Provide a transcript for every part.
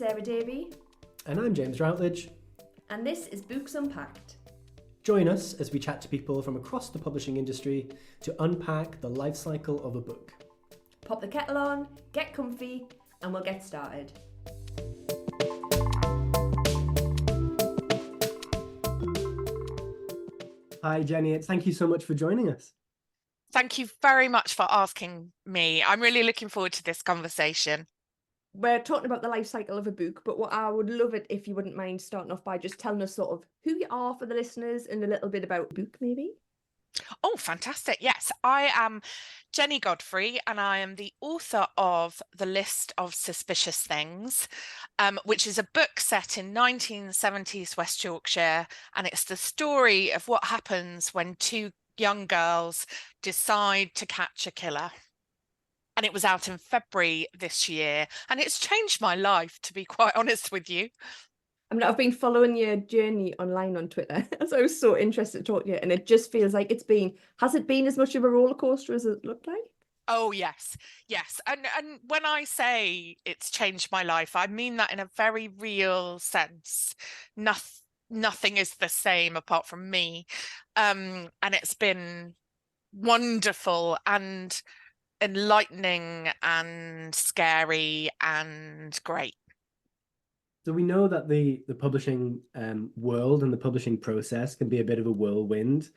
Sarah Davey. And I'm James Routledge. And this is Books Unpacked. Join us as we chat to people from across the publishing industry to unpack the life cycle of a book. Pop the kettle on, get comfy, and we'll get started. Hi Jenny, thank you so much for joining us. Thank you very much for asking me. I'm really looking forward to this conversation. We're talking about the life cycle of a book, but what I would love it if you wouldn't mind starting off by just telling us sort of who you are for the listeners and a little bit about the book, maybe. Oh, fantastic. Yes, I am Jennie Godfrey and I am the author of The List of Suspicious Things, which is a book set in 1970s West Yorkshire. And it's the story of what happens when two young girls decide to catch a killer. And it was out in February this year, and it's changed my life, to be quite honest with you. I mean, I've been following your journey online on Twitter, so I was so interested to talk to you, and it just feels like has it been as much of a roller coaster as it looked like? Oh, yes. And when I say it's changed my life, I mean that in a very real sense. Nothing is the same apart from me. And it's been wonderful and enlightening and scary and great. So we know that the publishing world and the publishing process can be a bit of a whirlwind,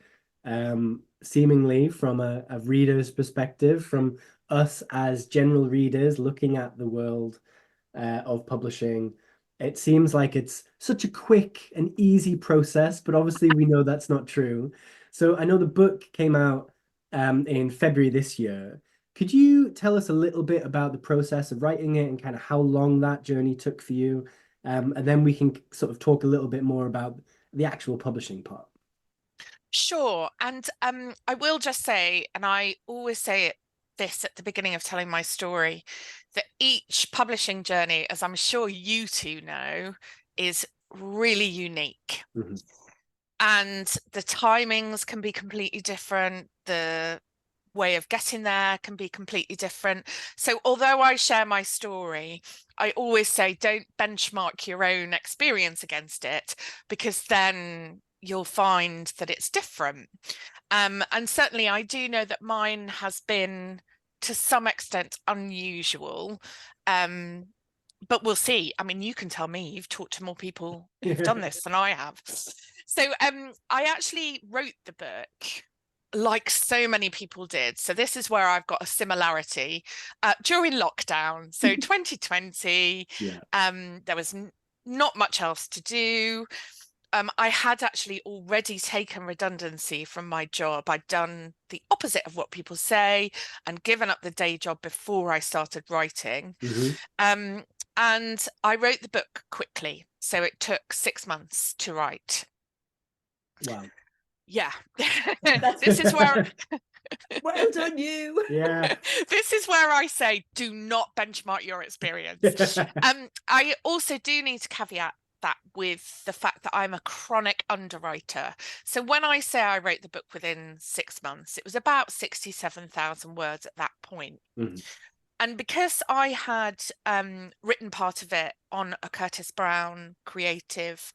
seemingly from a reader's perspective, from us as general readers looking at the world of publishing. It seems like it's such a quick and easy process, but obviously we know that's not true. So I know the book came out in February this year. Could you tell us a little bit about the process of writing it and kind of how long that journey took for you? And then we can sort of talk a little bit more about the actual publishing part. Sure. And I will just say, and I always say this at the beginning of telling my story, that each publishing journey, as I'm sure you two know, is really unique. Mm-hmm. And the timings can be completely different. The way of getting there can be completely different. So although I share my story, I always say don't benchmark your own experience against it, because then you'll find that it's different. And certainly I do know that mine has been to some extent unusual, but we'll see. I mean, you can tell me, you've talked to more people who've done this than I have. So I actually wrote the book like so many people did. So this is where I've got a similarity during lockdown. So 2020, there was not much else to do. I had actually already taken redundancy from my job. I'd done the opposite of what people say and given up the day job before I started writing. Mm-hmm. And I wrote the book quickly. So it took 6 months to write. Wow. Yeah. This is where well done you. Yeah. This is where I say do not benchmark your experience. I also do need to caveat that with the fact that I'm a chronic underwriter. So when I say I wrote the book within 6 months, it was about 67,000 words at that point. Mm-hmm. And because I had written part of it on a Curtis Brown creative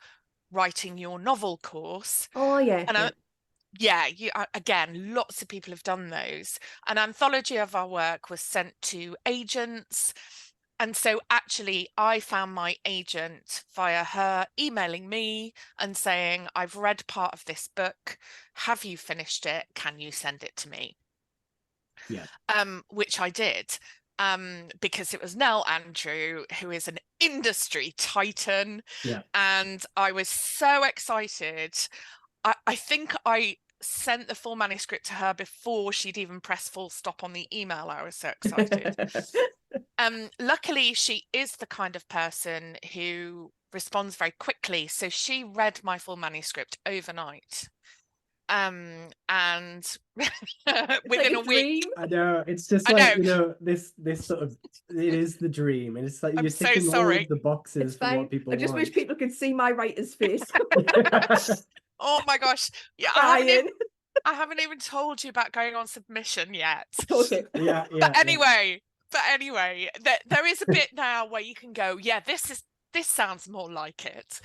writing your novel course. Oh yeah. And again, lots of people have done those. An anthology of our work was sent to agents. And so actually I found my agent via her emailing me and saying, I've read part of this book. Have you finished it? Can you send it to me? Yeah. Which I did. Because it was Nell Andrew, who is an industry titan. Yeah. And I was so excited. I think I sent the full manuscript to her before she'd even pressed full stop on the email. I was so excited. Luckily, she is the kind of person who responds very quickly. So she read my full manuscript overnight. And within a week. I know, it's just like, this sort of, it is the dream. And it's like you're ticking all of the boxes for what people want. I just wish people could see my writer's face. Oh my gosh. Yeah, I haven't even told you about going on submission yet. Okay. But anyway, there is a bit now where you can go, yeah, this this sounds more like it.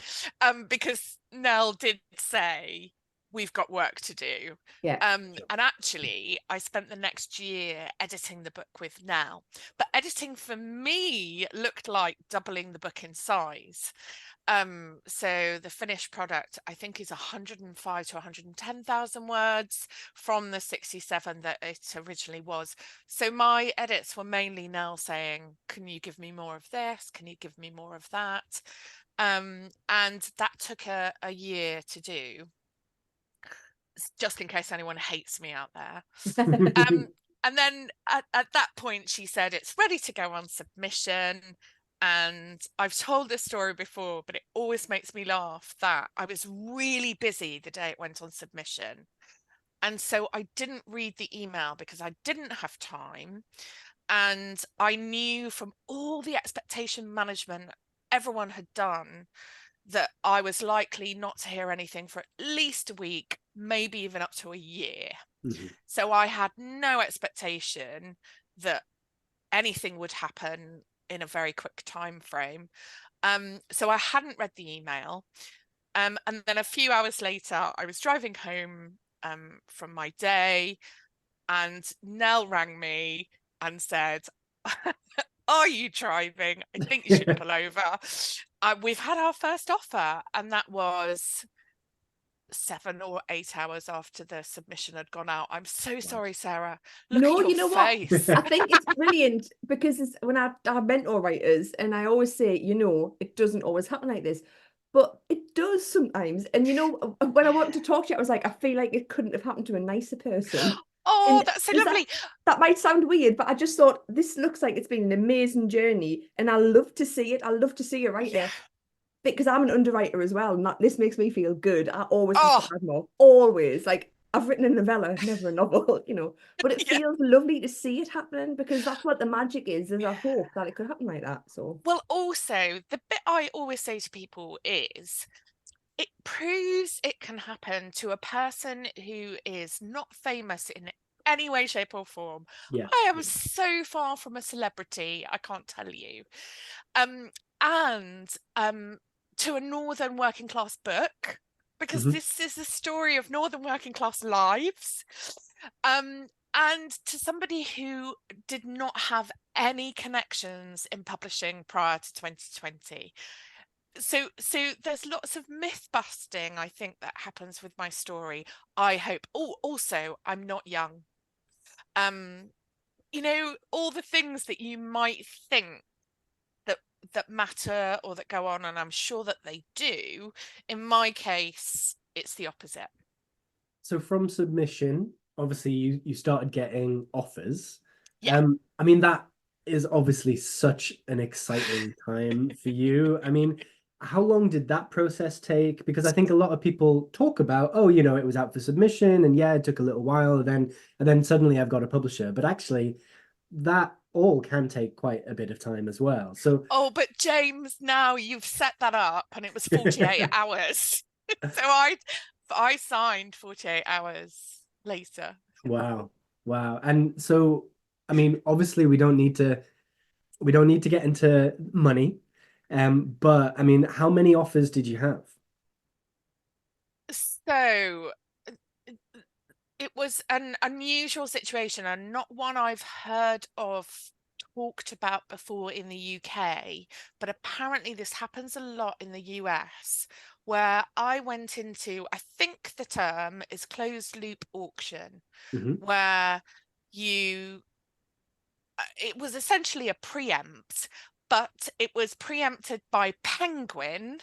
Because Nell did say we've got work to do. Yeah. And actually, I spent the next year editing the book with Nell. But editing for me looked like doubling the book in size. So the finished product, I think, is 105 to 110,000 words from the 67 that it originally was. So my edits were mainly Nell saying, can you give me more of this? Can you give me more of that? And that took a year to do, just in case anyone hates me out there. And then at that point, she said, it's ready to go on submission. And I've told this story before, but it always makes me laugh that I was really busy the day it went on submission. And so I didn't read the email because I didn't have time. And I knew from all the expectation management everyone had done that I was likely not to hear anything for at least a week, maybe even up to a year. Mm-hmm. So I had no expectation that anything would happen in a very quick time frame. So I hadn't read the email. And then a few hours later, I was driving home from my day, and Nell rang me and said, are you driving? I think you should pull over. We've had our first offer, and that was 7 or 8 hours after the submission had gone out. I'm so sorry, Sarah. Look No, at you your know what? face. I think it's brilliant because when I mentor writers, and I always say, it doesn't always happen like this, but it does sometimes. And when I wanted to talk to you, I was like, I feel like it couldn't have happened to a nicer person. Oh, And that's so lovely. That might sound weird, but I just thought this looks like it's been an amazing journey, and I love to see it. I love to see a writer, because I'm an underwriter as well, and this makes me feel good. I always have to add more, always. Like, I've written a novella, never a novel, but it feels lovely to see it happening, because that's what the magic is. There's a hope that it could happen like that. So, well, also the bit I always say to people is, it proves it can happen to a person who is not famous in any way, shape, or form. Yeah. I am so far from a celebrity, I can't tell you. And to a northern working class book, because this is the story of northern working class lives. And to somebody who did not have any connections in publishing prior to 2020. So there's lots of myth busting, I think, that happens with my story. I hope. Oh, also, I'm not young. All the things that you might think that matter or that go on, and I'm sure that they do. In my case, it's the opposite. So from submission, obviously you started getting offers. Yeah. I mean, that is obviously such an exciting time for you. I mean, how long did that process take? Because I think a lot of people talk about, oh, it was out for submission, and yeah, it took a little while, and then suddenly I've got a publisher. But actually, that all can take quite a bit of time as well. So, oh, but James, now you've set that up, and it was 48 hours. So I signed 48 hours later. Wow. And so, I mean, obviously we don't need to get into money. But I mean, how many offers did you have? So it was an unusual situation, and not one I've heard of talked about before in the UK, but apparently this happens a lot in the US, where I went into, I think the term is closed loop auction, where it was essentially a preempt, but it was preempted by Penguin,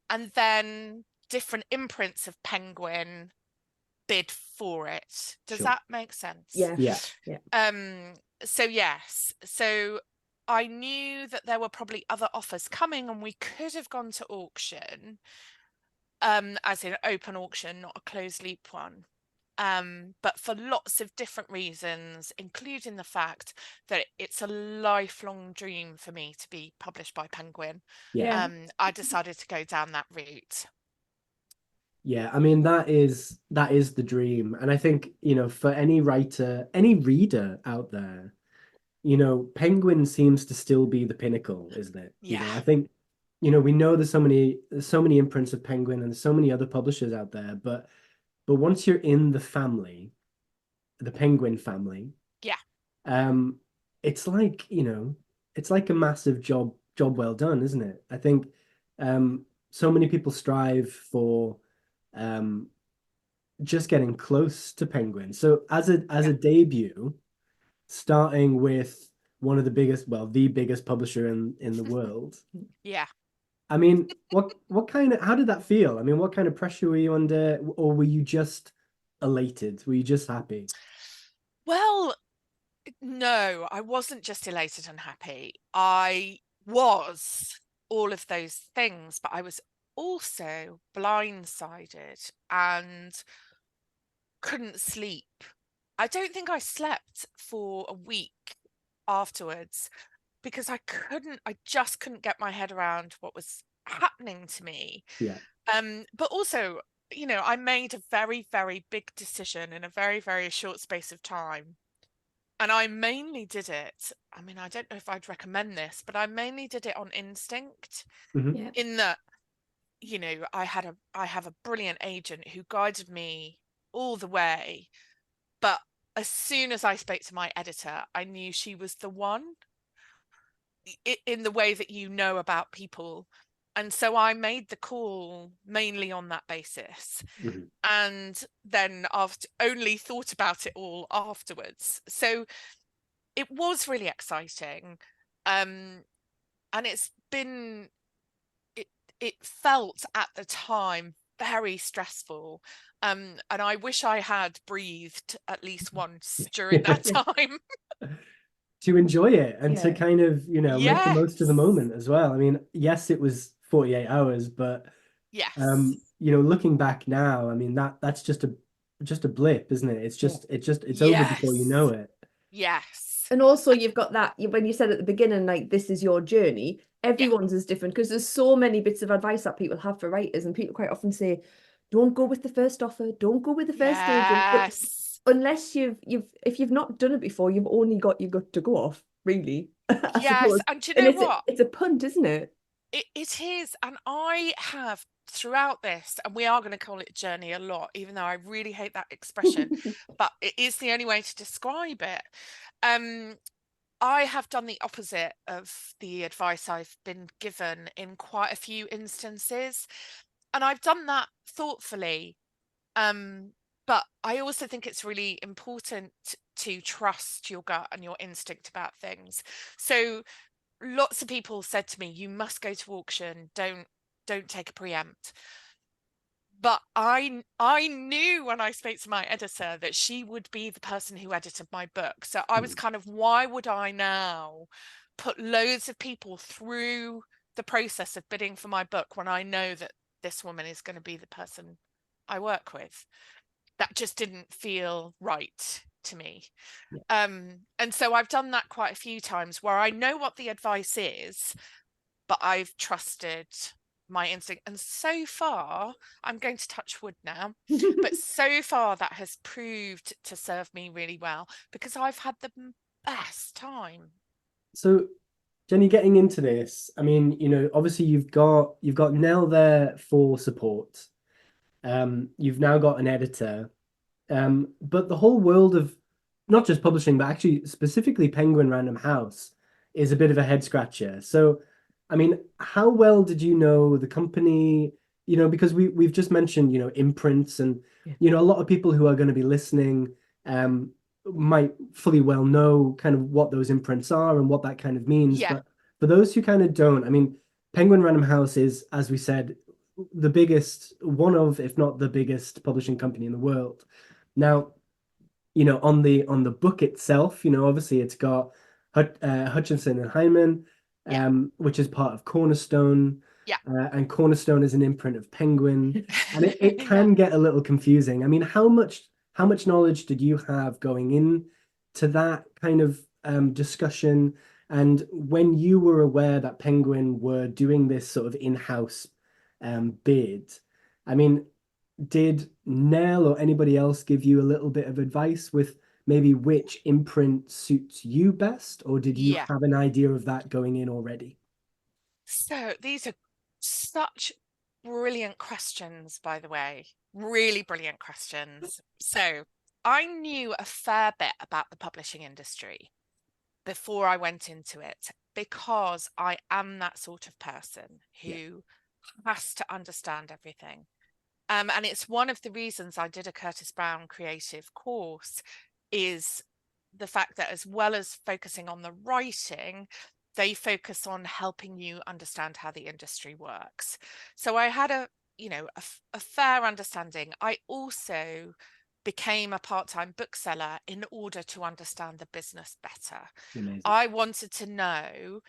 and then different imprints of Penguin bid for it. Does that make sense? Yeah. So yes, so I knew that there were probably other offers coming, and we could have gone to auction, as in open auction, not a closed loop one. But for lots of different reasons, including the fact that it's a lifelong dream for me to be published by Penguin. I decided to go down that route. Yeah, I mean, that is the dream. And I think, for any writer, any reader out there, Penguin seems to still be the pinnacle, isn't it? Yeah. I think, you know, we know there's so many imprints of Penguin and there's so many other publishers out there, but once you're in the family, the Penguin family, Yeah. um, it's like, you know, it's like a massive job well done, isn't it? I think so many people strive for um just getting close to Penguin. So as a debut, starting with one of the biggest, well, the biggest publisher in the world. Yeah. I mean, what kind of how did that feel? I mean, what kind of pressure were you under, or were you just elated? Were you just happy? Well, no, I wasn't just elated and happy. I was all of those things, but I was also blindsided and couldn't sleep. I don't think I slept for a week afterwards because I just couldn't get my head around what was happening to me. Yeah. But also, you know, I made a very, very big decision in a very, very short space of time. And I mainly did it. I mean, I don't know if I'd recommend this, but I mainly did it on instinct, Mhm. Yeah. in that, you know, I have a brilliant agent who guided me all the way. But as soon as I spoke to my editor, I knew she was the one, in the way that you know about people. And so I made the call mainly on that basis. Mhm. And then after only thought about it all afterwards. So it was really exciting. And it felt at the time very stressful. And I wish I had breathed at least once during that time. To enjoy it and to Yeah. kind of, you know, make the most of the Yes. moment as well. I mean, yes, it was 48 hours, but Yes. you know, looking back now, I mean that's just a blip, isn't it? It's over before you know Yes. it. Yes. And also you've got that when you said at the beginning, like, this is your journey, Yeah. everyone's is different because there's so many bits of advice that people have for writers, and people quite often say, don't go with the first offer, don't go with the first agent. But Yes. unless if you've not done it before, you've only got your gut to go off, really. I Yes. suppose. And do you And know what? it's a punt, isn't it? It is. And I have throughout this, and we are going to call it journey a lot, even though I really hate that expression, but it is the only way to describe it. I have done the opposite of the advice I've been given in quite a few instances, and I've done that thoughtfully. But I also think it's really important to trust your gut and your instinct about things. So lots of people said to me, you must go to auction, don't take a preempt. But I knew when I spoke to my editor that she would be the person who edited my book. So I was kind of, why would I now put loads of people through the process of bidding for my book when I know that this woman is going to be the person I work with? That just didn't feel right to me. Yeah. And so I've done that quite a few times where I know what the advice is, but I've trusted my instinct. And so far, I'm going to touch wood now, but so far that has proved to serve me really well because I've had the best time. So, Jenny, getting into this, I mean, you know, obviously you've got Nell there for support. You've now got an editor. But the whole world of not just publishing, but actually specifically Penguin Random House is a bit of a head scratcher. So, I mean, how well did you know the company? You know, because we've just mentioned, you know, imprints and, you know, a lot of people who are going to be listening might fully well know kind of what those imprints are and what that kind of means. Yeah. But for those who kind of don't, I mean, Penguin Random House is, as we said, the biggest, one of, if not the biggest publishing company in the world. Now, you know, on the book itself, you know, obviously it's got Hutchinson and Hyman, Yeah. which is part of Cornerstone. Yeah. And Cornerstone is an imprint of Penguin. And it Yeah. can get a little confusing. I mean, how much knowledge did you have going in to that kind of discussion? And when you were aware that Penguin were doing this sort of in-house bid, I mean, did Nell or anybody else give you a little bit of advice with maybe which imprint suits you best, or did you Yeah. have an idea of that going in already? So these are Such brilliant questions, by the way. Really brilliant questions. So I knew a fair bit about the publishing industry before I went into it, because I am that sort of person who has to understand everything. And it's one of the reasons I did a Curtis Brown creative course, is the fact that as well as focusing on the writing, they focus on helping you understand how the industry works. So I had a fair understanding. I also became a part-time bookseller in order to understand the business better. Amazing. I wanted to know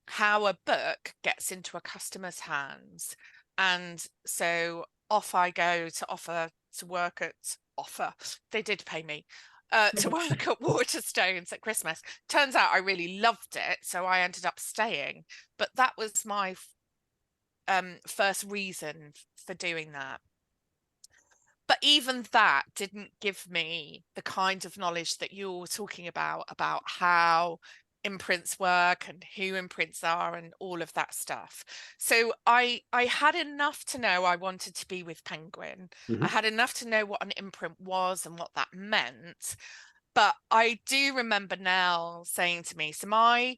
how a book gets into a customer's hands. And so off I go to work at they did pay me to work at Waterstones at Christmas. Turns out I really loved it, so I ended up staying. But that was my first reason for doing that. But even that didn't give me the kind of knowledge that you're talking about how imprints work and who imprints are and all of that stuff. So I had enough to know I wanted to be with Penguin. I had enough to know what an imprint was and what that meant. But I do remember Nell saying to me, so my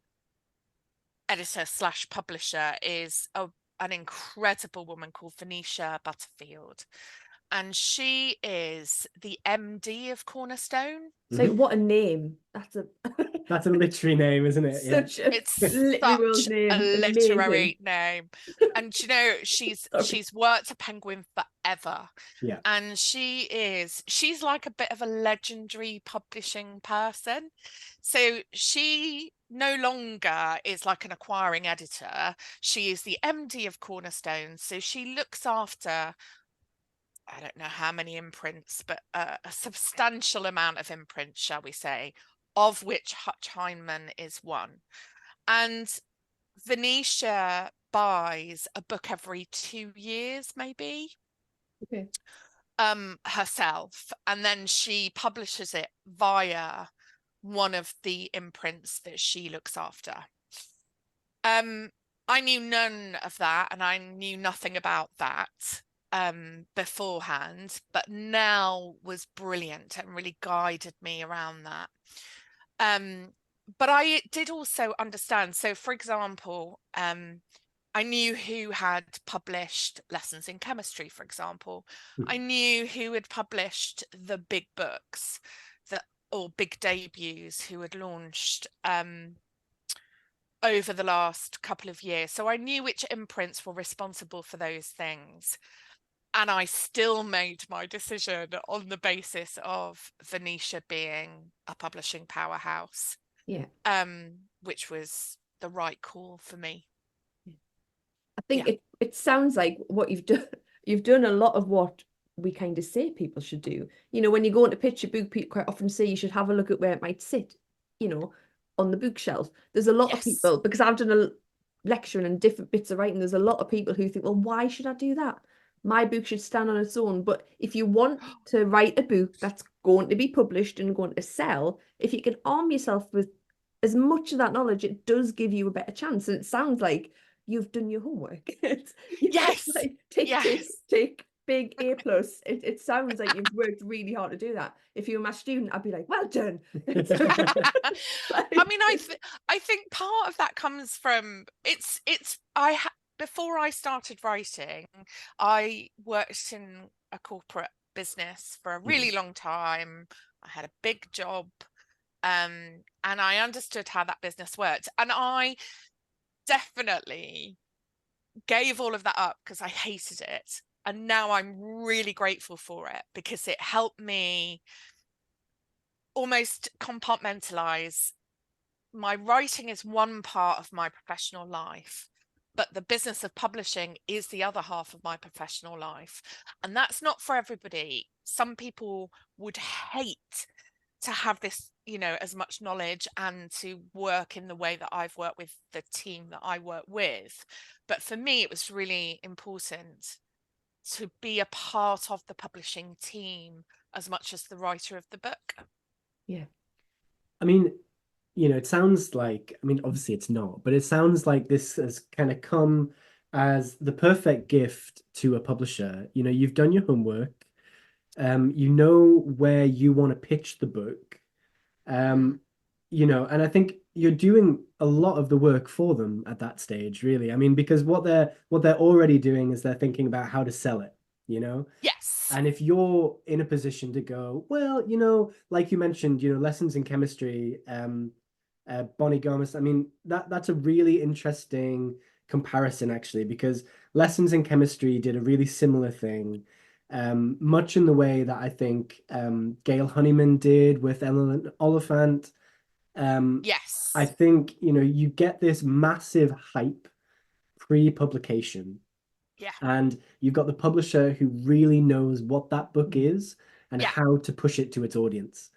editor / publisher is an incredible woman called Venetia Butterfield. And she is the MD of Cornerstone. So what a name. That's a literary name, isn't it? Such a It's literal such name. a literary Amazing. name. And you know, she's worked at Penguin forever. Yeah. And she's like a bit of a legendary publishing person. So she no longer is like an acquiring editor. She is the MD of Cornerstone. So she looks after, I don't know how many imprints, but a substantial amount of imprints, shall we say, of which Hutch Heinemann is one. And Venetia buys a book every 2 years, maybe, Okay. herself, and then she publishes it via one of the imprints that she looks after. I knew none of that, and I knew nothing about that beforehand, but Nell was brilliant and really guided me around that. But I did also understand. So, for example, I knew who had published Lessons in Chemistry, for example. I knew who had published the big books or big debuts who had launched over the last couple of years. So I knew which imprints were responsible for those things. And I still made my decision on the basis of Venetia being a publishing powerhouse. Yeah. Which was the right call for me. I think it sounds like what you've done a lot of what we kind of say people should do. You know, when you go into pitch a book, people quite often say you should have a look at where it might sit, you know, on the bookshelf. There's a lot of people, because I've done a lecturing and different bits of writing, there's a lot of people who think, well, why should I do that? My book should stand on its own. But if you want to write a book that's going to be published and going to sell, if you can arm yourself with as much of that knowledge, it does give you a better chance. And it sounds like you've done your homework. Yes. Like, tick, big A+. It sounds like you've worked really hard to do that. If you were my student, I'd be like, well done. I mean, I think part of that comes from before I started writing, I worked in a corporate business for a really long time. I had a big job, and I understood how that business worked. And I definitely gave all of that up because I hated it. And now I'm really grateful for it, because it helped me almost compartmentalize. My writing is one part of my professional life, but the business of publishing is the other half of my professional life. And that's not for everybody. Some people would hate to have this, you know, as much knowledge and to work in the way that I've worked with the team that I work with. But for me, it was really important to be a part of the publishing team as much as the writer of the book. Yeah. I mean, you know, it sounds like, I mean, obviously it's not, but it sounds like this has kind of come as the perfect gift to a publisher. You know, you've done your homework. You know where you want to pitch the book. You know, and I think you're doing a lot of the work for them at that stage, really. I mean, because what they're already doing is they're thinking about how to sell it, you know? Yes. And if you're in a position to go, well, you know, like you mentioned, you know, lessons in chemistry, Bonnie Gomez, I mean, that's a really interesting comparison, actually, because lessons in chemistry did a really similar thing, much in the way that I think Gail Honeyman did with Ellen Oliphant. Yes. I think, you know, you get this massive hype pre-publication, Yeah. and you've got the publisher who really knows what that book is and Yeah. how to push it to its audience.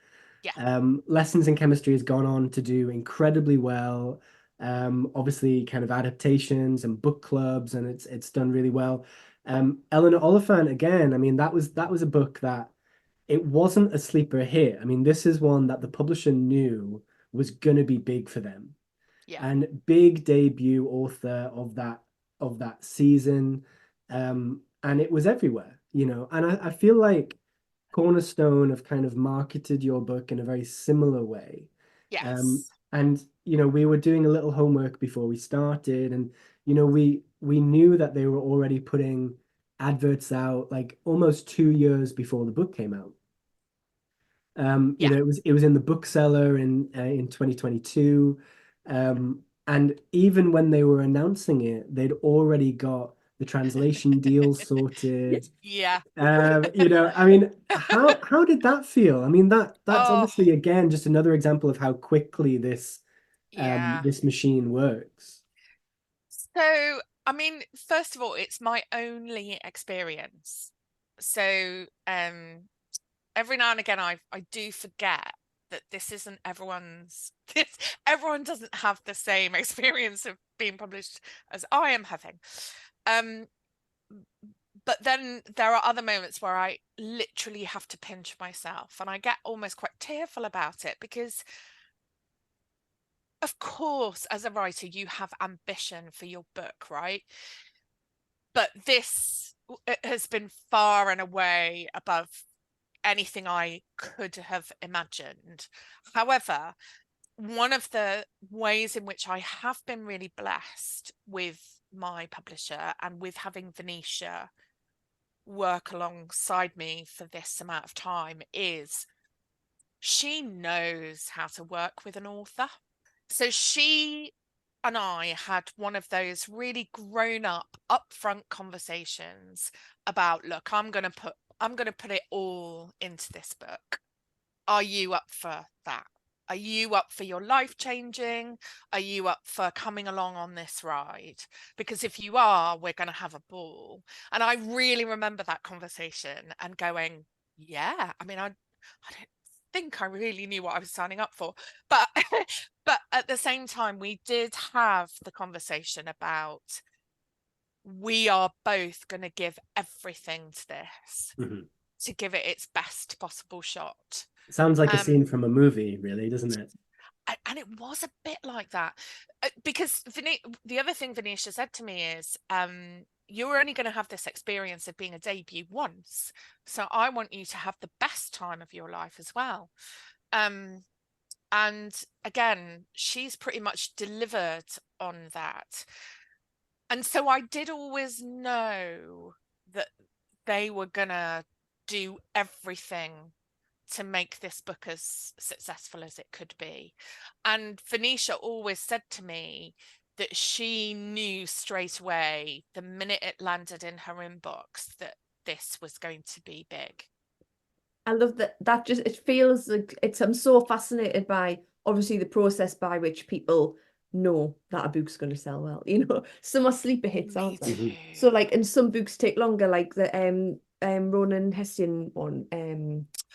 Yeah. Lessons in Chemistry has gone on to do incredibly well. Obviously, kind of adaptations and book clubs, and it's done really well. Eleanor Oliphant, again, I mean, that was a book that it wasn't a sleeper hit. I mean, this is one that the publisher knew was going to be big for them, Yeah. and big debut author of that season. And it was everywhere, you know. And I feel like Cornerstone have kind of marketed your book in a very similar way. Yes. And you know, we were doing a little homework before we started, and you know, we knew that they were already putting adverts out like almost 2 years before the book came out. You Yeah. know, it was in the bookseller in 2022. And even when they were announcing it, they'd already got the translation deal sorted. Yeah. You know, I mean, how did that feel? I mean, that's Oh, obviously again just another example of how quickly this yeah. this machine works. So, I mean, first of all, it's my only experience. So, every now and again, I do forget that this isn't everyone's. Everyone doesn't have the same experience of being published as I am having. But then there are other moments where I literally have to pinch myself, and I get almost quite tearful about it because, of course, as a writer, you have ambition for your book, right? But this has been far and away above anything I could have imagined. However, one of the ways in which I have been really blessed with my publisher and with having Venetia work alongside me for this amount of time is she knows how to work with an author. So she and I had one of those really grown up, upfront conversations about, look, I'm going to put it all into this book. Are you up for that? Are you up for your life changing? Are you up for coming along on this ride? Because if you are, we're going to have a ball. And I really remember that conversation and going, yeah, I mean, I don't think I really knew what I was signing up for. But but at the same time, we did have the conversation about we are both going to give everything to this to give it its best possible shot. Sounds like a scene from a movie, really, doesn't it? And it was a bit like that because the other thing Venetia said to me is, you're only going to have this experience of being a debut once, so I want you to have the best time of your life as well. And again, she's pretty much delivered on that. And so I did always know that they were gonna do everything to make this book as successful as it could be. And Venetia always said to me that she knew straight away, the minute it landed in her inbox, that this was going to be big. I love that just it feels like I'm so fascinated by obviously the process by which people know that a book's going to sell well. You know, some are sleeper hits, aren't they? So like, and some books take longer, like the Ronan Hestian one,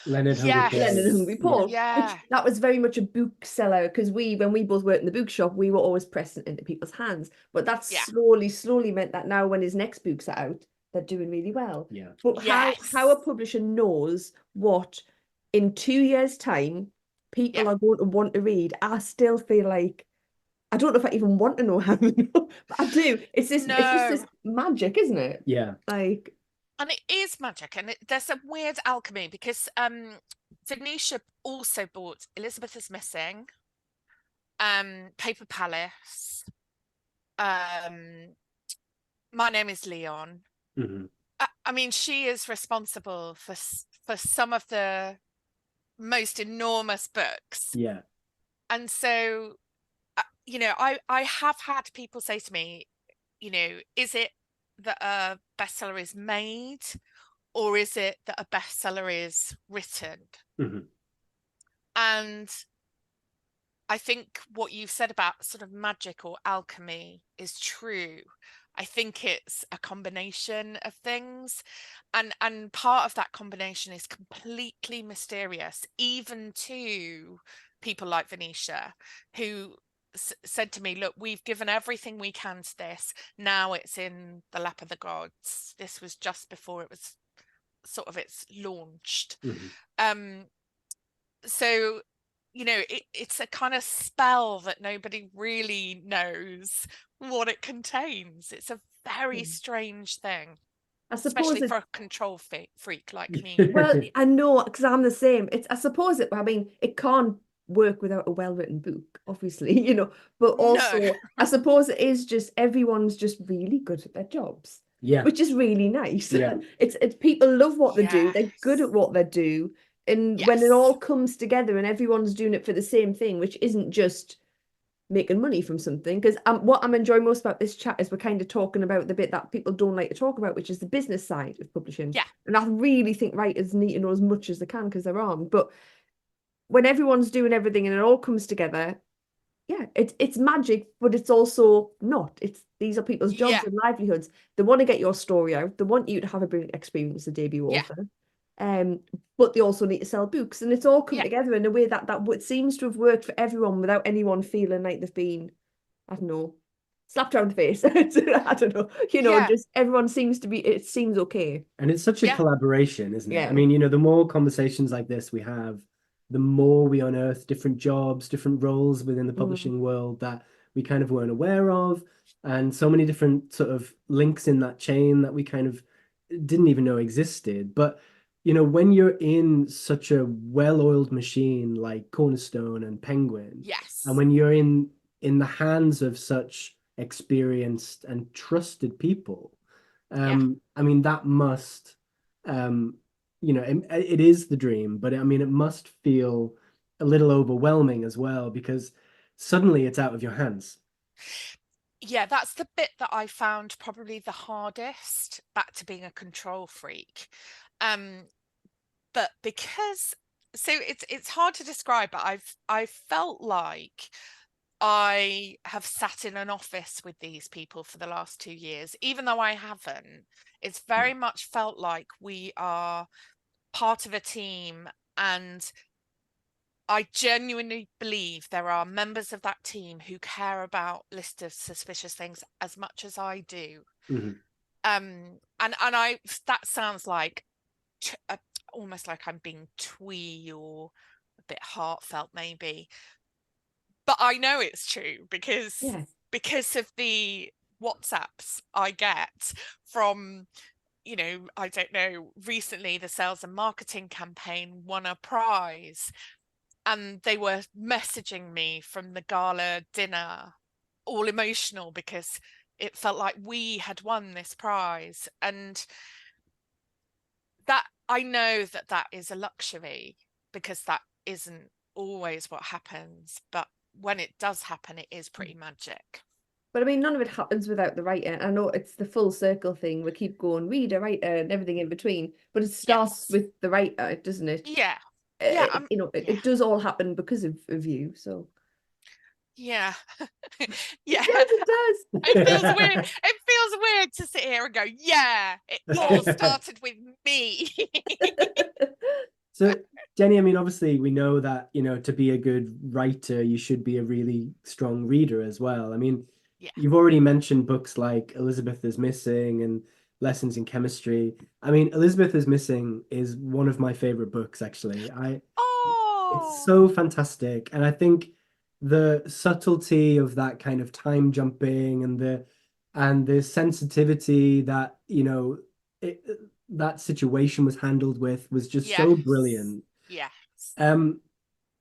Leonard Yes. Leonard and Hungry Paul, Yeah. which that was very much a bookseller because when we both worked in the bookshop, we were always pressing it into people's hands. But that slowly meant that now when his next books are out, they're doing really well. Yeah. But how a publisher knows what in 2 years' time people are going to want to read, I still feel like I don't know if I even want to know how they know, but I do. It's just this No. magic, isn't it? Yeah. Like, And it is magic, and there's a weird alchemy because Venetia also bought Elizabeth is Missing, Paper Palace, My Name is Leon. Mhm. I mean, she is responsible for some of the most enormous books. Yeah. And so, you know, I have had people say to me, you know, is it that a bestseller is made, or is it that a bestseller is written? Mhm. And I think what you've said about sort of magic or alchemy is true. I think it's a combination of things, and part of that combination is completely mysterious, even to people like Venetia, who said to me, look, we've given everything we can to this. Now it's in the lap of the gods. This was just before it was sort of it's launched. Mhm. So, you know, it's a kind of spell that nobody really knows what it contains. It's a very strange thing, I suppose especially it. for a control freak like me. Well, I know because I'm the same. I suppose it. I mean, it can't work without a well-written book, obviously, you know. But No. also, I suppose it is just everyone's just really good at their jobs, Yeah. which is really nice. Yeah. It's people love what they do. They're good Yes. at what they do, and when it Yes. all comes together and everyone's doing it for the same thing, which isn't just making money from something. Because what I'm enjoying most about this chat is we're kind of talking about the bit that people don't like to talk about, which is the business side of publishing. Yeah. And I really think writers need to know as much as they can because they're on. But when everyone's doing everything and it all comes together, yeah, it's magic, but it's also not. These are people's jobs Yeah. and livelihoods. They want to get your story out. They want you to have a brilliant experience as a debut Yeah. author. But they also need to sell books, and it's all come Yeah. together in a way that seems to have worked for everyone without anyone feeling like they've been, I don't know, slapped around the face. I don't know, you know, Yeah. just everyone seems to be. It seems okay. And it's such a Yeah. collaboration, isn't it? Yeah. I mean, you know, the more conversations like this we have, the more we unearth different jobs, different roles within the publishing world that we kind of weren't aware of, and so many different sort of links in that chain that we kind of didn't even know existed. But, you know, when you're in such a well-oiled machine like Cornerstone and Penguin, Yes. and when you're in the hands of such experienced and trusted people, I mean, that must, you know, it is the dream, but I mean, it must feel a little overwhelming as well because suddenly it's out of your hands. Yeah, that's the bit that I found probably the hardest, back to being a control freak. But because it's hard to describe, but I've felt like I have sat in an office with these people for the last 2 years, even though I haven't. It's very much felt like we are part of a team, and I genuinely believe there are members of that team who care about list of suspicious things as much as I do. Mhm. And I that sounds like almost like I'm being twee or a bit heartfelt maybe, but I know it's true because of the WhatsApps I get from, you know, I don't know, recently the sales and marketing campaign won a prize, and they were messaging me from the gala dinner all emotional because it felt like we had won this prize. And that, I know that that is a luxury because that isn't always what happens, but when it does happen, it is pretty magic. But I mean, none of it happens without the writer. I know it's the full circle thing. We keep going reader, writer, and everything in between. But it starts with the writer, doesn't it? Yeah. Yeah. You know, it does all happen because of you. So yeah. Yeah. it does. It feels weird. It feels weird to sit here and go, yeah, it all started with me. So, Jenny, I mean, obviously, we know that, you know, to be a good writer, you should be a really strong reader as well. I mean, you've already mentioned books like Elizabeth is Missing and Lessons in Chemistry. I mean, Elizabeth is Missing is one of my favorite books, actually. It's so fantastic. And I think the subtlety of that kind of time jumping and the sensitivity that, you know, that situation was handled with was just so Yes. brilliant. Yes.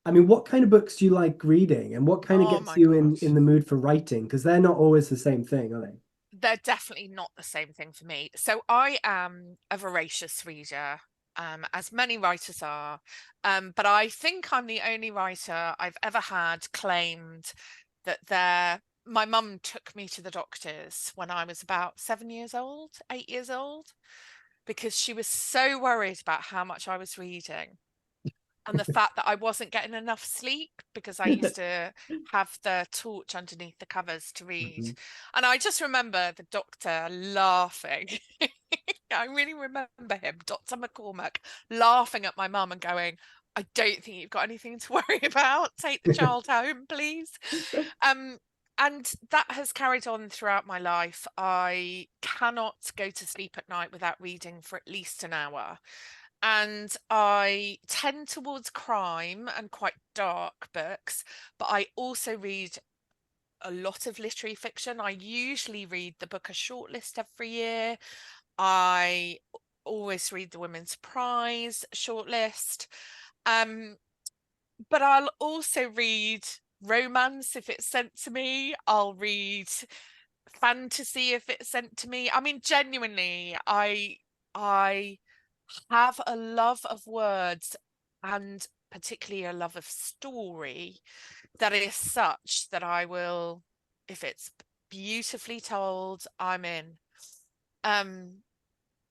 I mean, what kind of books do you like reading, and what kind of Oh gets my you God. in the mood for writing? Because they're not always the same thing, are they? They're definitely not the same thing for me. So I am a voracious reader, as many writers are. But I think I'm the only writer I've ever had claimed that my mum took me to the doctors when I was about 7 years old, 8 years old, because she was so worried about how much I was reading. And the fact that I wasn't getting enough sleep because I used to have the torch underneath the covers to read. Mm-hmm. And I just remember the doctor laughing. I really remember him, Dr. McCormack, laughing at my mum and going, I don't think you've got anything to worry about. Take the child home, please. And that has carried on throughout my life. I cannot go to sleep at night without reading for at least an hour. And I tend towards crime and quite dark books, but I also read a lot of literary fiction. I usually read the Booker shortlist every year. I always read the Women's Prize shortlist. But I'll also read romance if it's sent to me. I'll read fantasy if it's sent to me. I mean, genuinely, I have a love of words and particularly a love of story that is such that I will, if it's beautifully told, I'm in.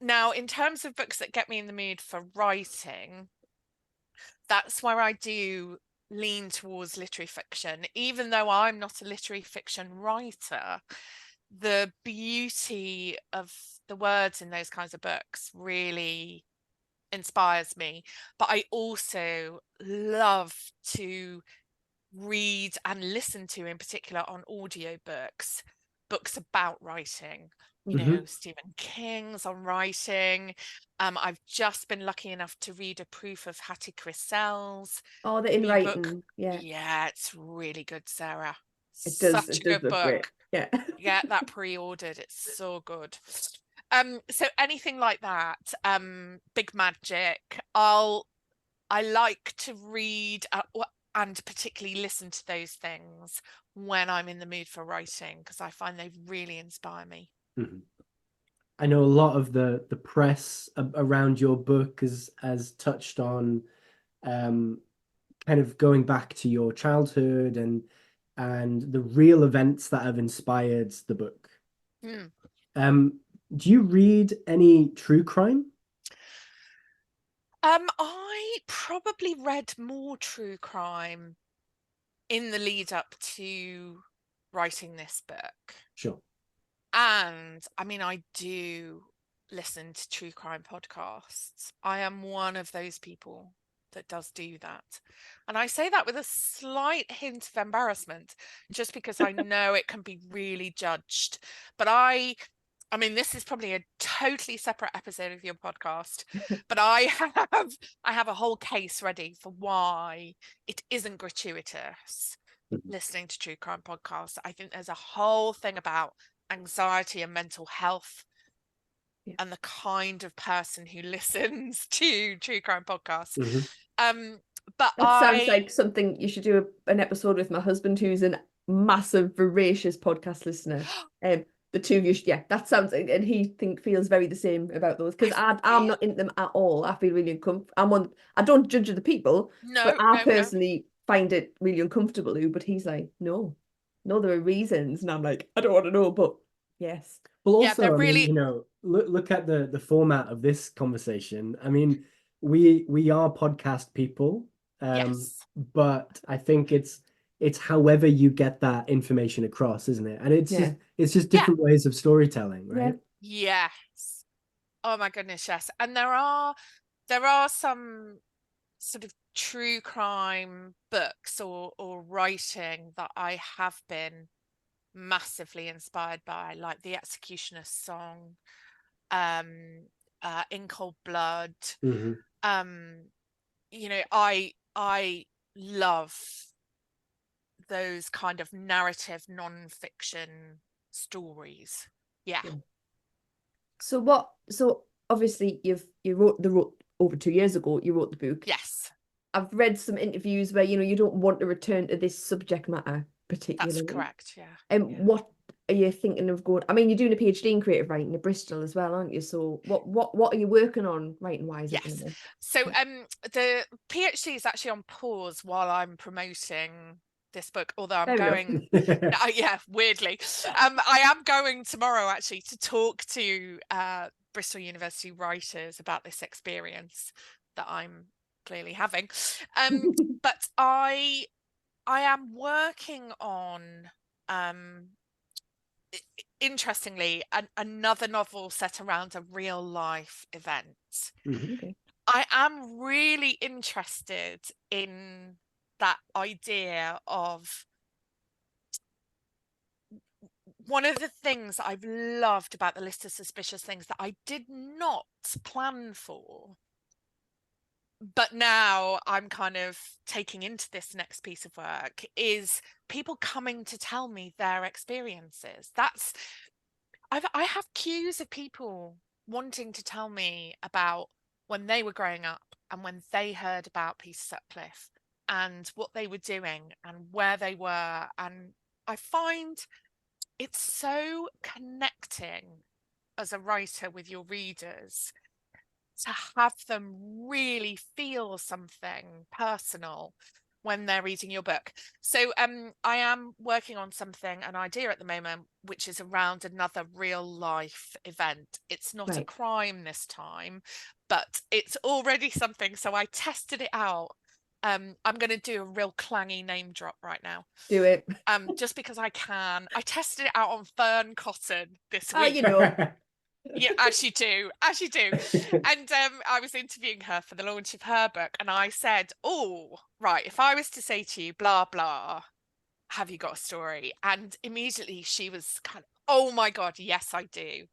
Now, in terms of books that get me in the mood for writing, that's where I do lean towards literary fiction. Even though I'm not a literary fiction writer, the beauty of the words in those kinds of books really inspires me. But I also love to read and listen to, in particular on audiobooks, books about writing. You know, Stephen King's on writing. I've just been lucky enough to read a proof of Hattie Crisell's Oh, the in new book. writing. Yeah. Yeah, it's really good, Sarah. It Such a does good look great. book. Yeah. Get that pre-ordered. It's so good. So anything like that, Big Magic, I like to read and particularly listen to those things when I'm in the mood for writing, because I find they really inspire me. Mm-hmm. I know a lot of the press around your book has touched on kind of going back to your childhood and the real events that have inspired the book. Mm. Do you read any true crime? I probably read more true crime in the lead up to writing this book. Sure. And I mean, I do listen to true crime podcasts. I am one of those people that does do that. And I say that with a slight hint of embarrassment, just because I know it can be really judged. But I mean, this is probably a totally separate episode of your podcast, but I have a whole case ready for why it isn't gratuitous listening to true crime podcasts. I think there's a whole thing about anxiety and mental health and the kind of person who listens to true crime podcasts. But that sounds like something you should do an episode with my husband, who's a massive, voracious podcast listener. The two of you, yeah, that sounds, and he feels very the same about those, because I'm not into them at all. I feel really uncomfortable. I don't judge other people, but I personally find it really uncomfortable. But he's like, no, there are reasons, and I'm like, I don't want to know, but yes. Well, also, I mean, you know, look at the format of this conversation. I mean, we are podcast people, but I think it's however you get that information across, isn't it? And it's just different ways of storytelling, right? Yes. Oh my goodness, yes. And there are some sort of true crime books or writing that I have been massively inspired by, like The Executioner's Song, In Cold Blood. You know, I love those kind of narrative non-fiction stories. Yeah. So obviously you wrote over 2 years ago, you wrote the book. Yes. I've read some interviews where, you don't want to return to this subject matter particularly. That's correct, yeah. And what are you thinking of going? I mean, you're doing a PhD in creative writing at Bristol as well, aren't you? So what are you working on writing wise at the moment? So the PhD is actually on pause while I'm promoting this book, although I'm going weirdly. I am going tomorrow actually to talk to Bristol University writers about this experience that I'm clearly having. But I am working on interestingly another novel set around a real life event. Okay. I am really interested in that idea of, one of the things I've loved about the list of suspicious things that I did not plan for, but now I'm kind of taking into this next piece of work, is people coming to tell me their experiences. I have queues of people wanting to tell me about when they were growing up and when they heard about Peter Sutcliffe and what they were doing and where they were. And I find it's so connecting as a writer with your readers to have them really feel something personal when they're reading your book. So I am working on an idea at the moment, which is around another real life event. It's not a crime this time, but it's already something. So I tested it out. I'm going to do a real clangy name drop right now. Do it. Just because I can. I tested it out on Fern Cotton this week. Yeah, as you do. And I was interviewing her for the launch of her book, and I said, oh, right, if I was to say to you, blah, blah, have you got a story? And immediately she was kind of, oh my God, yes, I do.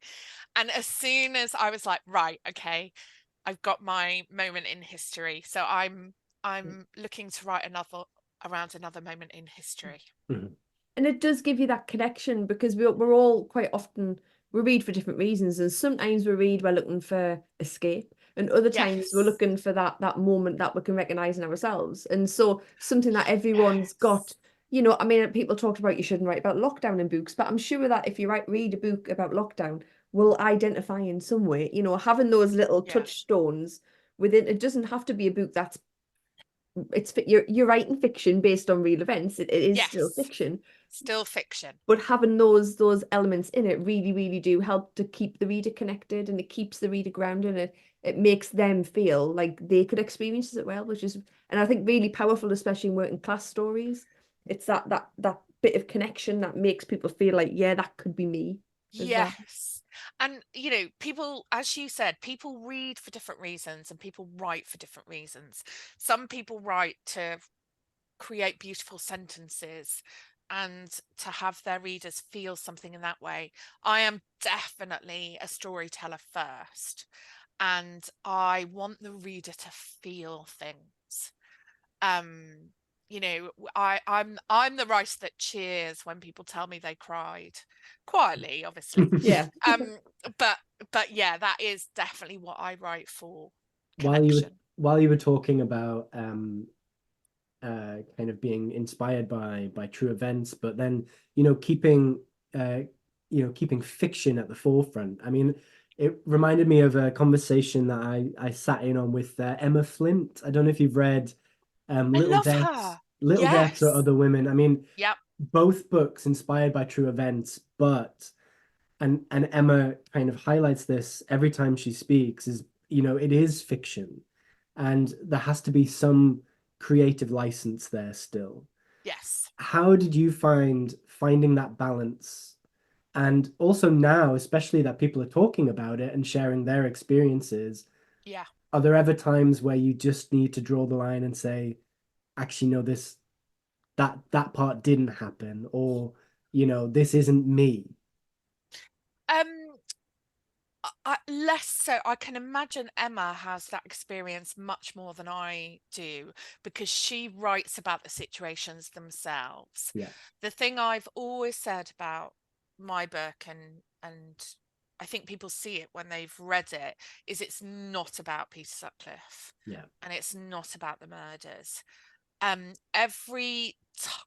And as soon as I was like, right, okay, I've got my moment in history. So I'm looking to write around another moment in history. And it does give you that connection, because we're all quite often, we read for different reasons, and sometimes we're looking for escape, and other times we're looking for that moment that we can recognize in ourselves. And so something that everyone's got, I mean, people talked about you shouldn't write about lockdown in books, but I'm sure that if you read a book about lockdown, will identify in some way, having those little touchstones within. It doesn't have to be a book that's, you're writing fiction based on real events. It is still fiction. But having those elements in it really, really do help to keep the reader connected, and it keeps the reader grounded, and it makes them feel like they could experience it well, which is, and I think, really powerful, especially in working class stories. It's that bit of connection that makes people feel like, yeah, that could be me. Yes. And people, as you said, people read for different reasons and people write for different reasons. Some people write to create beautiful sentences and to have their readers feel something in that way. I am definitely a storyteller first, and I want the reader to feel things. I'm the writer that cheers when people tell me they cried, quietly, obviously. But yeah, that is definitely what I write for. Connection. While you were talking about kind of being inspired by true events, but then keeping fiction at the forefront. I mean, it reminded me of a conversation that I sat in on with Emma Flint. I don't know if you've read Little Deaths or Other Women. I mean, both books inspired by true events, but and Emma kind of highlights this every time she speaks, is it is fiction, and there has to be some creative license there still. Yes. How did you finding that balance? And also now, especially that people are talking about it and sharing their experiences, are there ever times where you just need to draw the line and say, actually, no, that part didn't happen, or this isn't me? less so. I can imagine Emma has that experience much more than I do, because she writes about the situations themselves. Yeah. The thing I've always said about my book, and I think people see it when they've read it, is it's not about Peter Sutcliffe. Yeah. And it's not about the murders. Every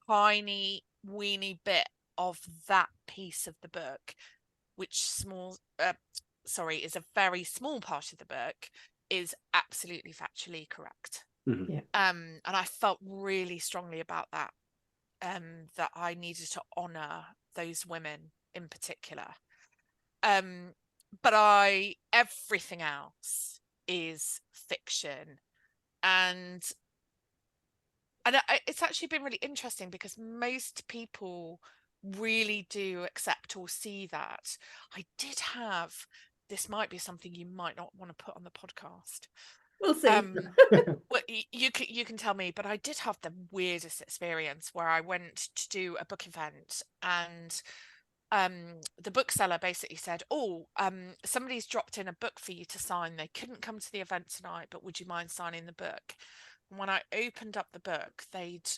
tiny weeny bit of that piece of the book, which is a very small part of the book, is absolutely factually correct. Mm-hmm. Yeah. And I felt really strongly about that, that I needed to honor those women in particular. But everything else is fiction. And it's actually been really interesting, because most people really do accept or see that. I did have, this might be something you might not want to put on the podcast. We'll see. Well, you can tell me, but I did have the weirdest experience where I went to do a book event, and the bookseller basically said, somebody's dropped in a book for you to sign. They couldn't come to the event tonight, but would you mind signing the book? And when I opened up the book, they'd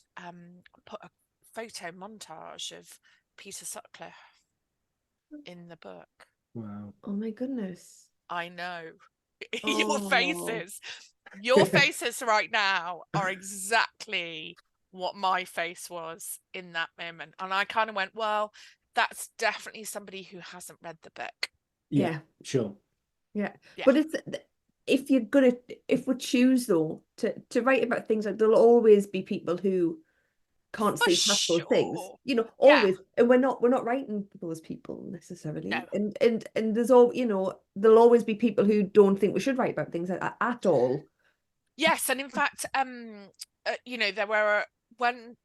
put a photo montage of Peter Sutcliffe in the book. Wow. Oh my goodness. I know. Oh. Your faces right now are exactly what my face was in that moment. And I kind of went, well, that's definitely somebody who hasn't read the book. Yeah, sure. Yeah. Yeah. But if we choose though to write about things, like there'll always be people who can't For see past those things, sure. always. And we're not writing those people necessarily. No. And there's all, there'll always be people who don't think we should write about things at all. Yes, and in fact, there were, when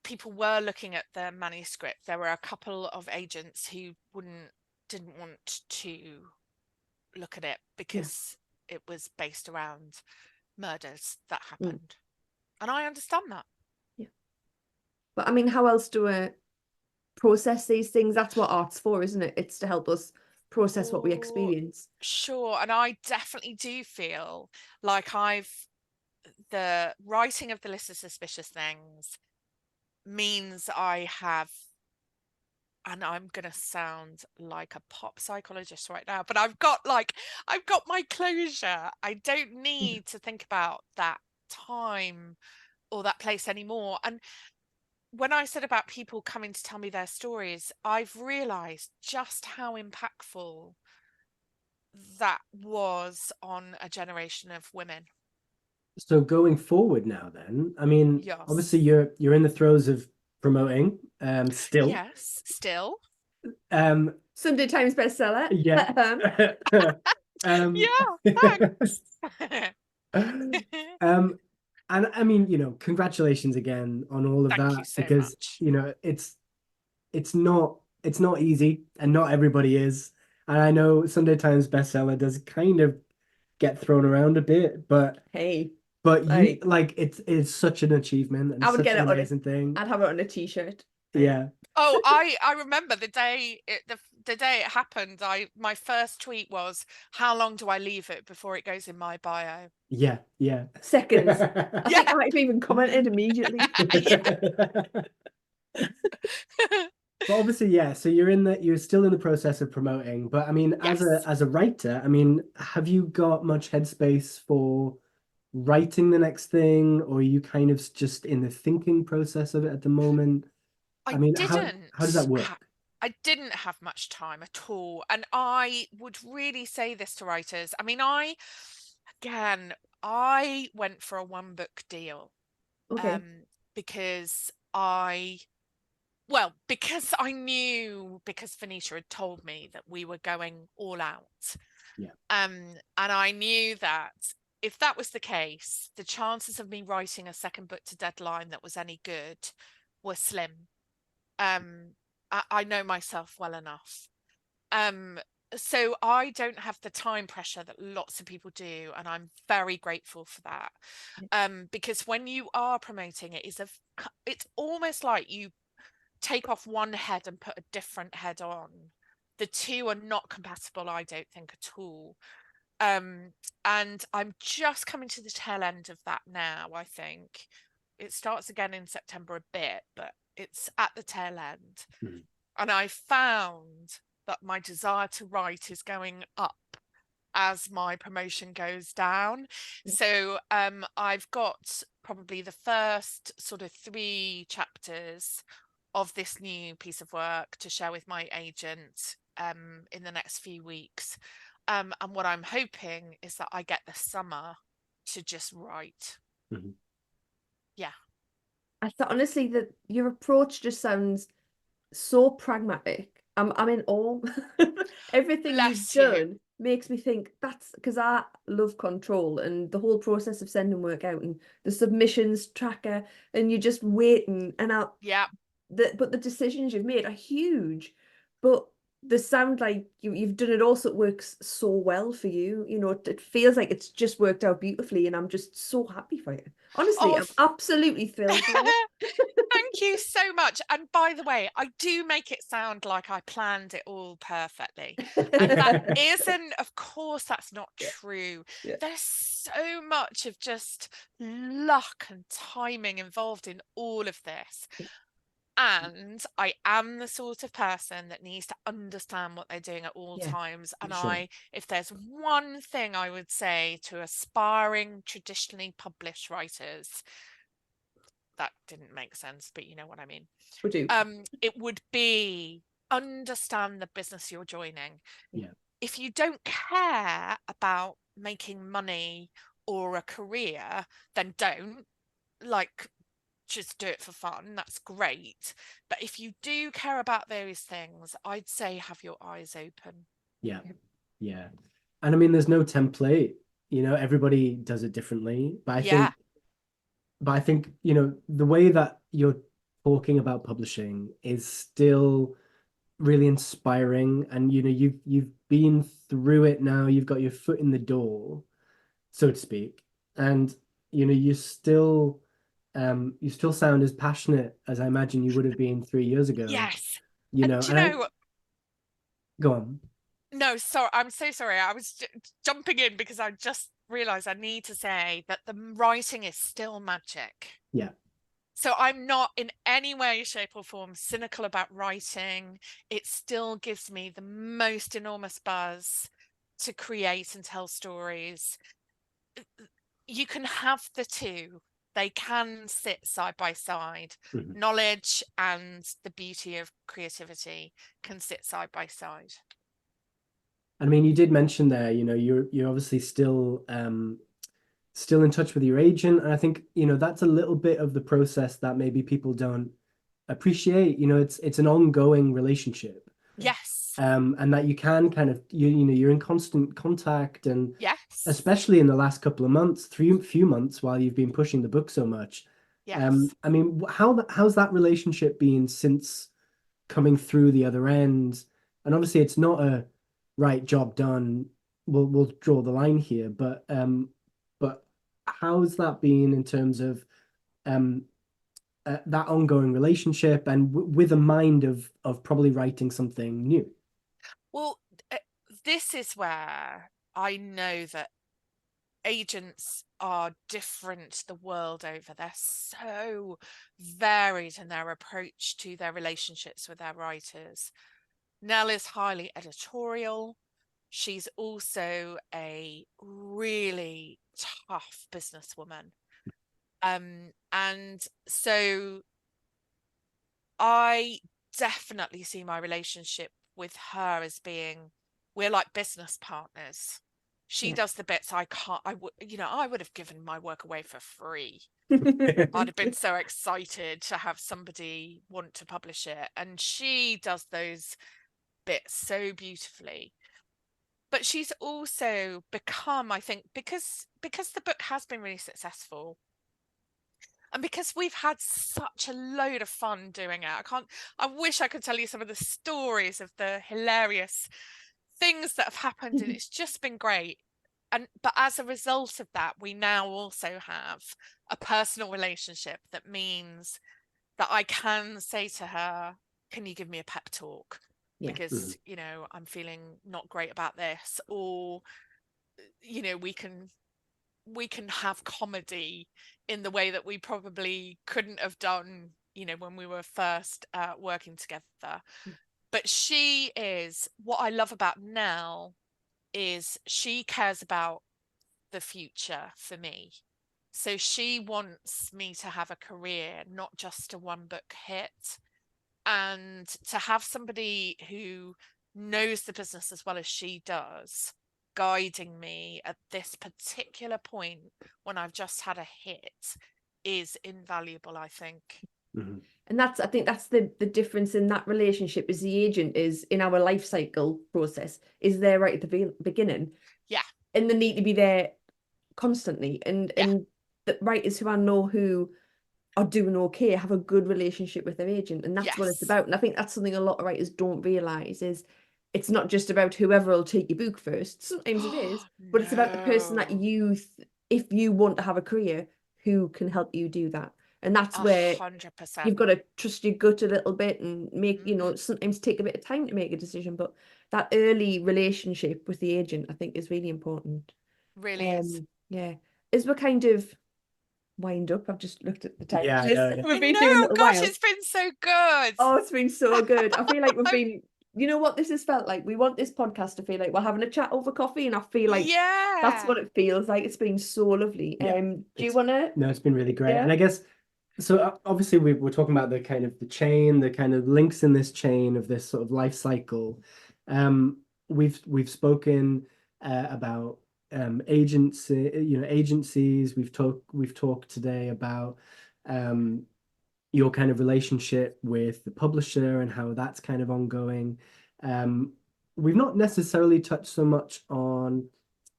people were looking at the manuscript, there were a couple of agents who didn't want to look at it because it was based around murders that happened. And I understand that. Yeah. But I mean, how else do we process these things? That's what art's for, isn't it? It's to help us process what we experience. Sure. And I definitely do feel like the writing of the list of suspicious things means I have, and I'm gonna sound like a pop psychologist right now, but I've got my closure. I don't need to think about that time or that place anymore. And when I said about people coming to tell me their stories, I've realized just how impactful that was on a generation of women. So going forward now, then, I mean, Yes. obviously you're in the throes of promoting, still. Yes, still. Sunday Times bestseller. Yeah. Yeah, thanks. And I mean, congratulations again on all of Thank that, you so because much. it's not easy, and not everybody is. And I know Sunday Times bestseller does kind of get thrown around a bit, but hey, but you it's such an achievement and I would such get an it amazing thing. I'd have it on a t-shirt. Yeah. Oh, I remember the day it happened. My first tweet was, "How long do I leave it before it goes in my bio?" Yeah. Seconds. I think I might have even commented immediately. But obviously, yeah. So you're still in the process of promoting. But I mean, Yes. as a writer, I mean, have you got much headspace for writing the next thing, or are you kind of just in the thinking process of it at the moment? I mean, how does that work? I didn't have much time at all. And I would really say this to writers. I mean, I went for a one book deal. Okay. Because Venetia had told me that we were going all out. Yeah. And I knew that if that was the case, the chances of me writing a second book to deadline that was any good were slim. I know myself well enough. So I don't have the time pressure that lots of people do, and I'm very grateful for that. Because when you are promoting it, it's almost like you take off one head and put a different head on. The two are not compatible, I don't think, at all. And I'm just coming to the tail end of that now. I think it starts again in September a bit, but it's at the tail end. And I found that my desire to write is going up as my promotion goes down. So I've got probably the first sort of 3 chapters of this new piece of work to share with my agent in the next few weeks. And what I'm hoping is that I get the summer to just write. Yeah. I thought honestly that your approach just sounds so pragmatic. I'm in awe. Everything you've Bless you. done makes me think that's because I love control and the whole process of sending work out and the submissions tracker, and you're just waiting. And Yeah. but the decisions you've made are huge, but they sound like you've done it all, so it works so well for you. You know, it feels like it's just worked out beautifully, and I'm just so happy for you. Honestly, I'm absolutely thrilled for you. Thank you so much. And by the way, I do make it sound like I planned it all perfectly. And that isn't, of course, that's not true. There's so much of just luck and timing involved in all of this. And I am the sort of person that needs to understand what they're doing at all times. And if there's one thing I would say to aspiring, traditionally published writers, that didn't make sense, but you know what I mean. We do. It would be understand the business you're joining. Yeah. If you don't care about making money or a career, then don't. Like, just do it for fun. That's great. But if you do care about those things, I'd say have your eyes open. Yeah. Yeah. And I mean, there's no template, you know, everybody does it differently. But I think, you know, the way that you're talking about publishing is still really inspiring. And, you know, you've been through it now, you've got your foot in the door, so to speak. And, you know, you still sound as passionate as I imagine you would have been 3 years ago. Yes. You know, go on. No, sorry, I'm so sorry. I was jumping in because I just realized I need to say that the writing is still magic. Yeah. So I'm not in any way, shape or form cynical about writing. It still gives me the most enormous buzz to create and tell stories. You can have the two. They can sit side by side. Knowledge and the beauty of creativity can sit side by side. I mean, you did mention there, you know, you're obviously still in touch with your agent, and I think, you know, that's a little bit of the process that maybe people don't appreciate. You know, it's an ongoing relationship. Yes. And that you can kind of you know, you're in constant contact, and yes, especially in the last couple of months, few months while you've been pushing the book so much. Yes. I mean, how's that relationship been since coming through the other end? And obviously, it's not a right, job done, we'll draw the line here, but how's that been in terms of that ongoing relationship, and with a mind of probably writing something new? Well, this is where I know that agents are different the world over. They're so varied in their approach to their relationships with their writers. Nell is highly editorial. She's also a really tough businesswoman. And so I definitely see my relationship with her as being, we're like business partners. She does the bits I can't. I would have given my work away for free. I'd have been so excited to have somebody want to publish it, and she does those bits so beautifully. But she's also become, I think, because the book has been really successful, and because we've had such a load of fun doing it. I wish I could tell you some of the stories of the hilarious things that have happened, and it's just been great. But as a result of that, we now also have a personal relationship that means that I can say to her, can you give me a pep talk? because, you know, I'm feeling not great about this, or, you know, we can have comedy in the way that we probably couldn't have done, you know, when we were first working together. But she is, what I love about now is she cares about the future for me. So she wants me to have a career, not just a one book hit. And to have somebody who knows the business as well as she does guiding me at this particular point when I've just had a hit is invaluable, I think. And I think that's the difference in that relationship, is the agent is in our life cycle process, is there right at the beginning. Yeah. And they need to be there constantly. And the writers who I know who are doing okay have a good relationship with their agent. And that's what it's about. And I think that's something a lot of writers don't realise, is it's not just about whoever will take your book first. Sometimes it is, but it's about the person that if you want to have a career, who can help you do that. And that's where 100%. you've got to trust your gut a little bit and make, you know, sometimes take a bit of time to make a decision. But that early relationship with the agent, I think, is really important. Really is. Yeah. As we're kind of wind up, I've just looked at the time. Yeah. We've been here a little while. It's been so good. Oh, it's been so good. I feel like we've been, you know what this has felt like? We want this podcast to feel like we're having a chat over coffee, and I feel like that's what it feels like. It's been so lovely. Do you want to? No, it's been really great. And I guess, so obviously we're talking about the kind of the chain, the kind of links in this chain of this sort of life cycle. We've spoken about agency, you know, agencies. We've talked today about your kind of relationship with the publisher and how that's kind of ongoing. We've not necessarily touched so much on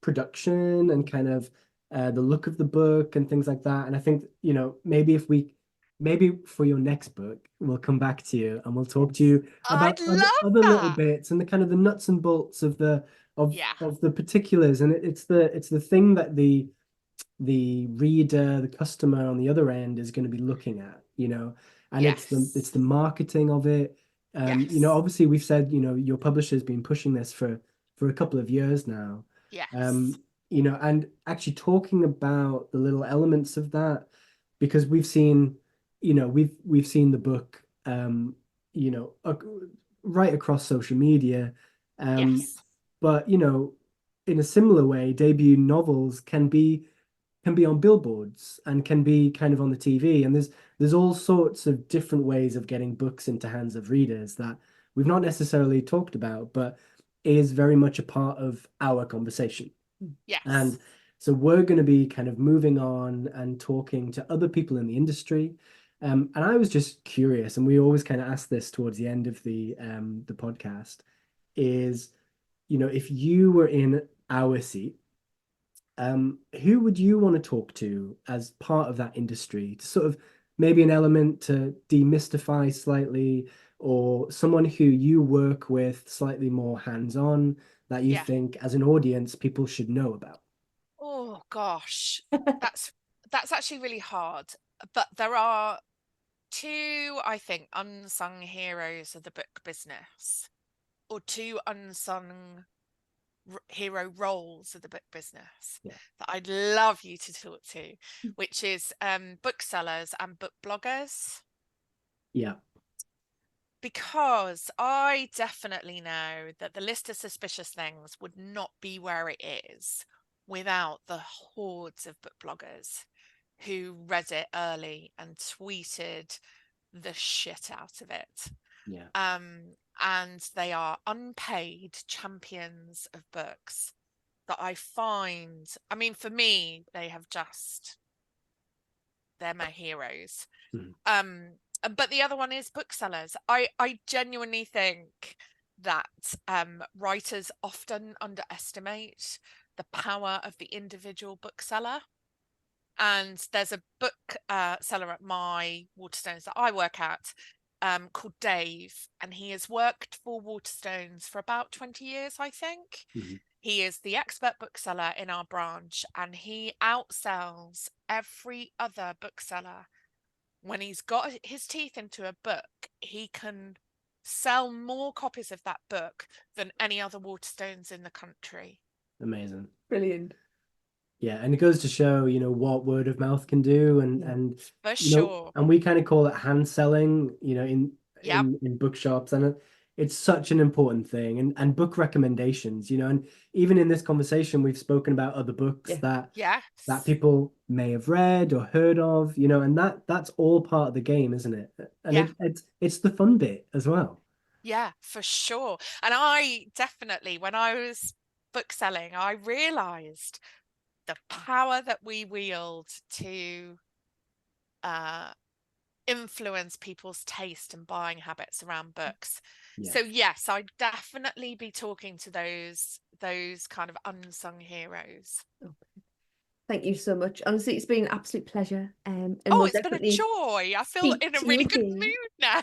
production and kind of the look of the book and things like that. And I think, you know, maybe for your next book, we'll come back to you and we'll talk to you about other little bits and the kind of the nuts and bolts of the particulars. And it's the thing that the reader, the customer on the other end is going to be looking at, you know, and it's the marketing of it. You know, obviously we've said, you know, your publisher's been pushing this for a couple of years now. You know, and actually talking about the little elements of that, because we've seen, you know, we've seen the book, you know, right across social media. But, you know, in a similar way, debut novels can be on billboards and can be kind of on the TV. And there's all sorts of different ways of getting books into hands of readers that we've not necessarily talked about, but is very much a part of our conversation. And so we're going to be kind of moving on and talking to other people in the industry. And I was just curious, and we always kind of ask this towards the end of the podcast, is, you know, if you were in our seat, who would you want to talk to as part of that industry, to sort of maybe an element to demystify slightly, or someone who you work with slightly more hands-on that you think as an audience people should know about? Oh gosh, that's actually really hard. But there are two, I think, unsung heroes of the book business, or two unsung hero roles of the book business that I'd love you to talk to, which is booksellers and book bloggers. Because I definitely know that the list of suspicious things would not be where it is without the hordes of book bloggers who read it early and tweeted the shit out of it. And they are unpaid champions of books that I find, I mean, for me, they're my heroes. But the other one is booksellers. I genuinely think that writers often underestimate the power of the individual bookseller. And there's a book seller at my Waterstones that I work at called Dave, and he has worked for Waterstones for about 20 years, I think. He is the expert bookseller in our branch, and he outsells every other bookseller. When he's got his teeth into a book, he can sell more copies of that book than any other Waterstones in the country. Amazing. Brilliant. Yeah, and it goes to show, what word of mouth can do, and For sure. and we kind of call it hand selling, in bookshops, and it's such an important thing, and book recommendations, and even in this conversation, we've spoken about other books that people may have read or heard of, and that's all part of the game, isn't it? And it's the fun bit as well. Yeah, for sure. And I definitely, when I was book selling, I realized the power that we wield to influence people's taste and buying habits around books. Yeah. So yes, I'd definitely be talking to those kind of unsung heroes. Okay. Thank you so much. Honestly, it's been an absolute pleasure. And it's been a joy. I feel in a really good mood now.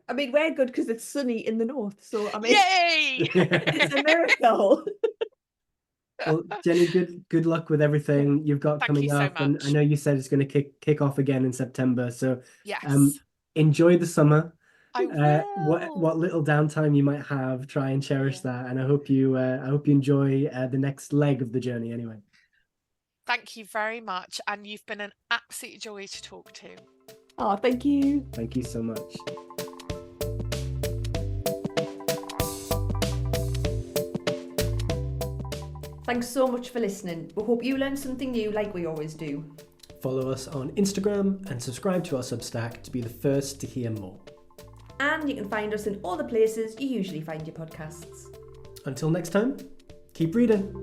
I mean, we're good because it's sunny in the north. So I mean, yay! It's a miracle. Well, Jennie, good luck with everything you've got coming up. So and I know you said it's going to kick off again in September. So yes, enjoy the summer. I will. What little downtime you might have, try and cherish that. And I hope you enjoy the next leg of the journey anyway. Thank you very much. And you've been an absolute joy to talk to. Oh, thank you. Thank you so much. Thanks so much for listening. We hope you learned something new like we always do. Follow us on Instagram and subscribe to our Substack to be the first to hear more. And you can find us in all the places you usually find your podcasts. Until next time, keep reading.